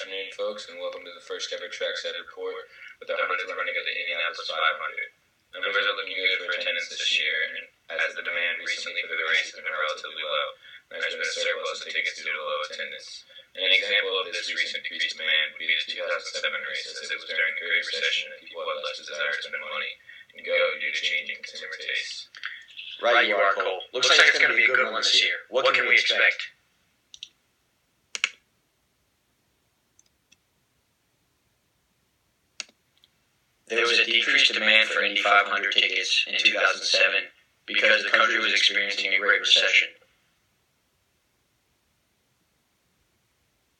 afternoon, folks, and welcome to the first ever Trackside Report with the Hornets running of the Indianapolis 500. Numbers are looking good for attendance this year, and as the demand recently for the race has been relatively low, there's been a surplus of tickets due to low attendance. An example of this recent decreased demand would be the 2007 race, as it was during the Great Recession and people had less desire to spend money and go due to changing consumer tastes. Right you are, Cole. Looks like it's going to be a good one this year. What can we expect? There was a decreased demand for Indy 500 tickets in 2007 because the country was experiencing a Great Recession.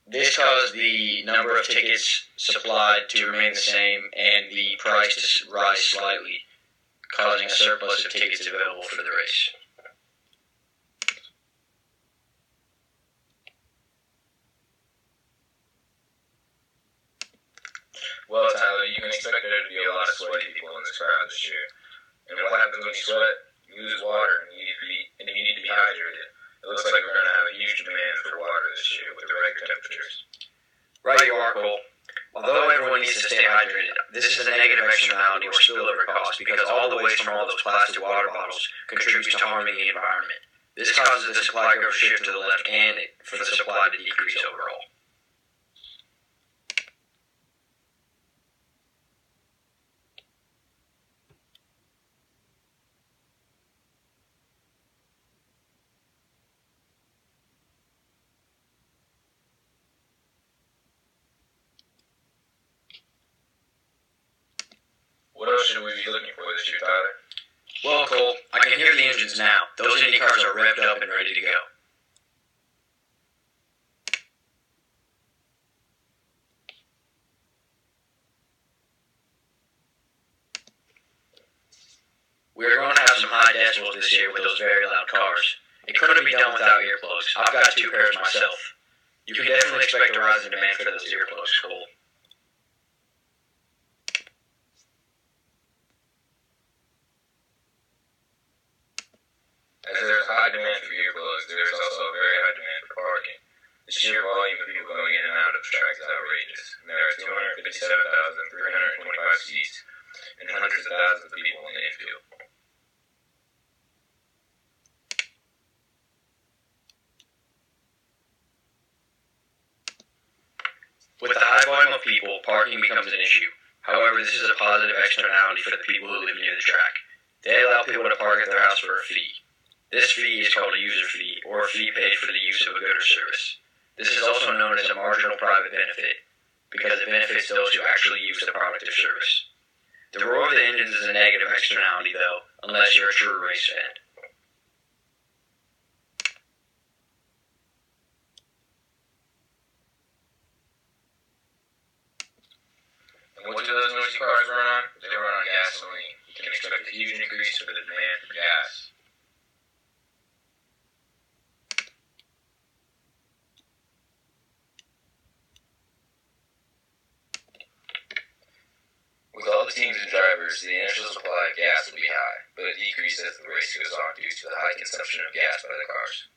This caused the number of tickets supplied to remain the same and the price to rise slightly, causing a surplus of tickets available for the race. Well, Tyler, you can expect there to be a lot of sweaty people in this crowd this year. And what happens when you sweat? You lose water, and you need to be hydrated. It looks like we're going to have a huge demand for water this year with the record temperatures. Right you are, Cole. Although everyone needs to stay hydrated, this is a negative externality or spillover cost because all the waste from all those plastic water bottles contributes to harming the environment. This causes the supply curve to shift to the left and for the supply to decrease overall. What else should we be looking for this year, Tyler? Well, Cole, I can hear the engines now. Those Indy cars are revved up and ready to go. We're going to have some high decibels this year with those very loud cars. It couldn't be done without earplugs. I've got 2 pairs myself. You can definitely expect a rise in demand for those earplugs, Cole. As there is high demand for earplugs, there is also a very high demand for parking. The sheer volume of people going in and out of the track is outrageous, and there are 257,325 seats and hundreds of thousands of people in the infield. With the high volume of people, parking becomes an issue. However, this is a positive externality for the people who live near the track. They allow people to park at their house for a fee. This fee is called a user fee, or a fee paid for the use of a good or service. This is also known as a marginal private benefit, because it benefits those who actually use the product or service. The roar of the engines is a negative externality, though, unless you're a true race fan. And what do those noisy cars run on? They run on gasoline. You can expect a huge increase for the demand for gas. With all the teams and drivers, the initial supply of gas will be high, but it decreases as the race goes on due to the high consumption of gas by the cars.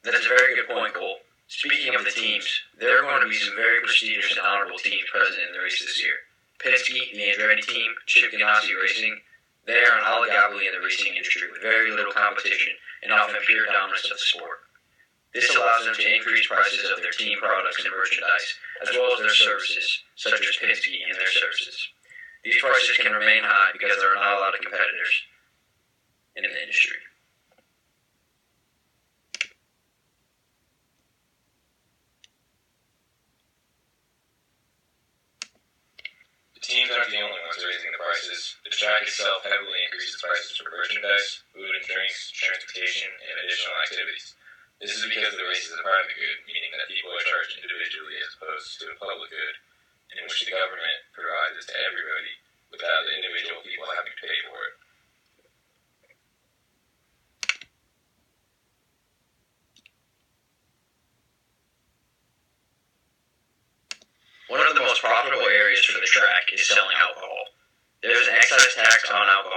That's a very good point, Cole. Speaking of the teams, there are going to be some very prestigious and honorable teams present in the race this year. Penske, the Andretti team, Chip Ganassi Racing, they are an oligopoly in the racing industry with very little competition and often pure dominance of the sport. This allows them to increase prices of their team products and merchandise, as well as their services, such as Penske and their services. These prices can remain high because there are not a lot of competitors in the industry. The teams aren't the only ones raising the prices. The track itself heavily increases prices for merchandise, food and drinks, transportation, and additional activities. This is because the race is a private good, meaning that people are charged individually as opposed to a public good, in which the government provides it to everybody without the individual people having to pay for it. One of the most profitable areas for the track is selling alcohol. There is an excise tax on alcohol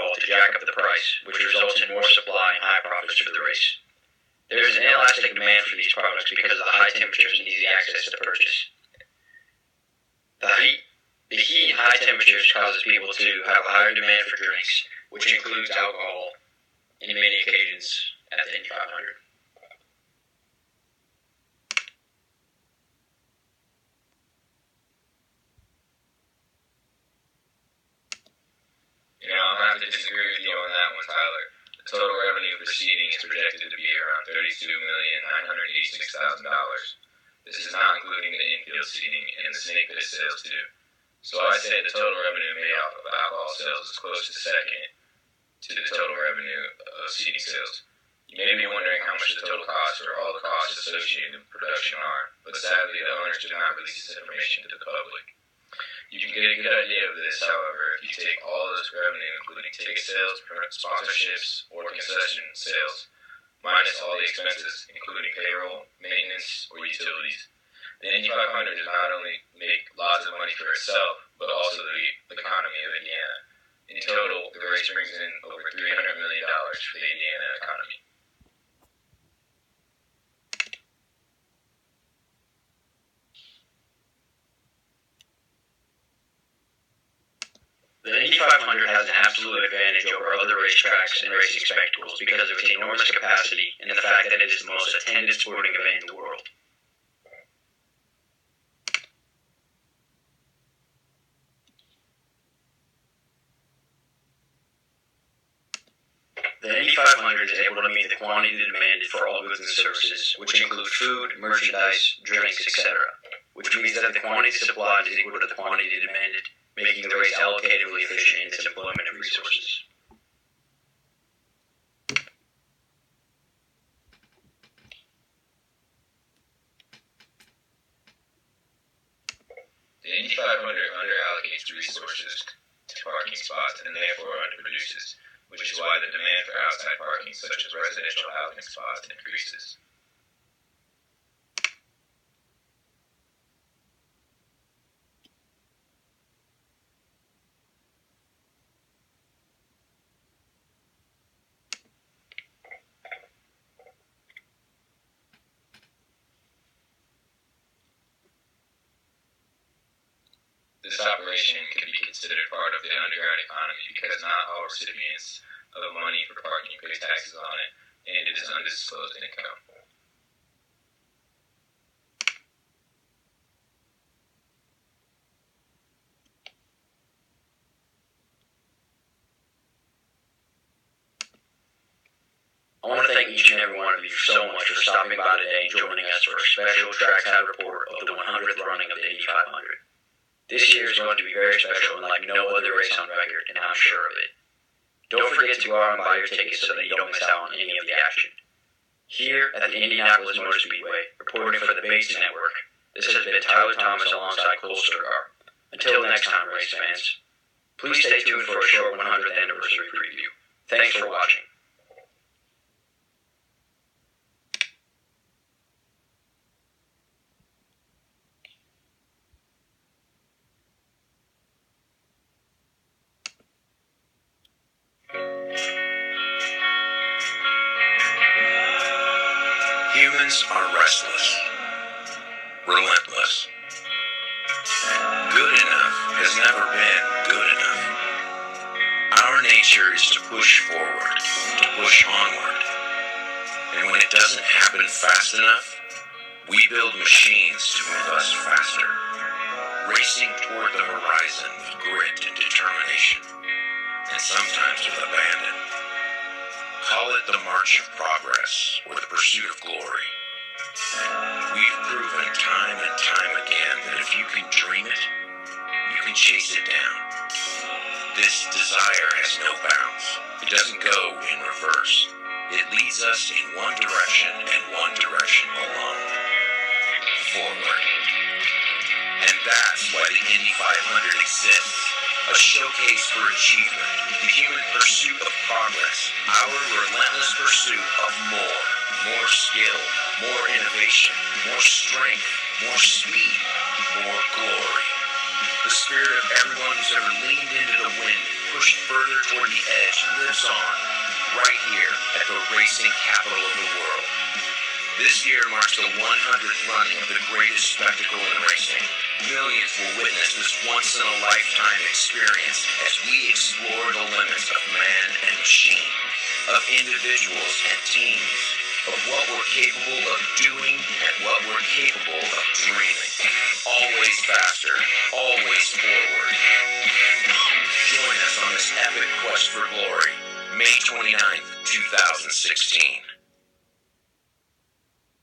price, which results in more supply and high profits for the race. There is an inelastic demand for these products because of the high temperatures and easy access to purchase. The heat and high temperatures causes people to have a higher demand for drinks, which includes alcohol in many occasions at the Indy 500. I'm going to have to disagree with you on that one, Tyler. The total revenue for seating is projected to be around $32,986,000. This is not including the infield seating and the snake pit sales too. So I'd say the total revenue made off of alcohol sales is close to second to the total revenue of seating sales. You may be wondering how much the total cost or all the costs associated with production are, but sadly the owners do not release this information to the public. You can get a good idea of this, however, if you take all this revenue, including ticket sales, sponsorships, or concession sales, minus all the expenses, including payroll, maintenance, or utilities. The Indy 500 does not only make lots of money for itself, but also the economy of Indiana. In total, the race brings in over $300 million for the Indiana economy. The Indy 500 has an absolute advantage over other racetracks and racing spectacles because of its enormous capacity and the fact that it is the most attended sporting event in the world. The Indy 500 is able to meet the quantity demanded for all goods and services, which include food, merchandise, drinks, etc., which means that the quantity supplied is equal to the quantity demanded, making the race allocatively efficient in its employment of resources. The Indy 500 underallocates resources to parking spots and therefore underproduces, which is why the demand for outside parking, such as residential housing spots, increases. This operation can be considered part of the underground economy because not all recipients of money for parking pay taxes on it, and it is undisclosed income. I want to thank each and every one of you so much for stopping by today and joining us for a special trackside report of the 100th running of the Indy 500. This year is going to be very special and like no other race on record, and I'm sure of it. Don't forget to go out and buy your tickets so that you don't miss out on any of the action. Here at the Indianapolis Motor Speedway, reporting for the Bates Network, this has been Tyler Thomas alongside Cole Sturgar. Until next time, race fans, please stay tuned for a short 100th anniversary preview. Thanks for watching. Humans are restless, relentless. Good enough has never been good enough. Our nature is to push forward, to push onward. And when it doesn't happen fast enough, we build machines to move us faster, racing toward the horizon with grit and determination, and sometimes with abandon. Call it the march of progress or the pursuit of glory. We've proven time and time again that if you can dream it, you can chase it down. This desire has no bounds. It doesn't go in reverse. It leads us in one direction and one direction alone. Forward. And that's why the Indy 500 exists. A showcase for achievement, the human pursuit of progress, our relentless pursuit of more skill, more innovation, more strength, more speed, more glory. The spirit of everyone who's ever leaned into the wind pushed further toward the edge lives on, right here at the racing capital of the world. This year marks the 100th running of the greatest spectacle in racing. Millions will witness this once-in-a-lifetime experience as we explore the limits of man and machine, of individuals and teams, of what we're capable of doing and what we're capable of dreaming. Always faster, always forward. Join us on this epic quest for glory, May 29th, 2016.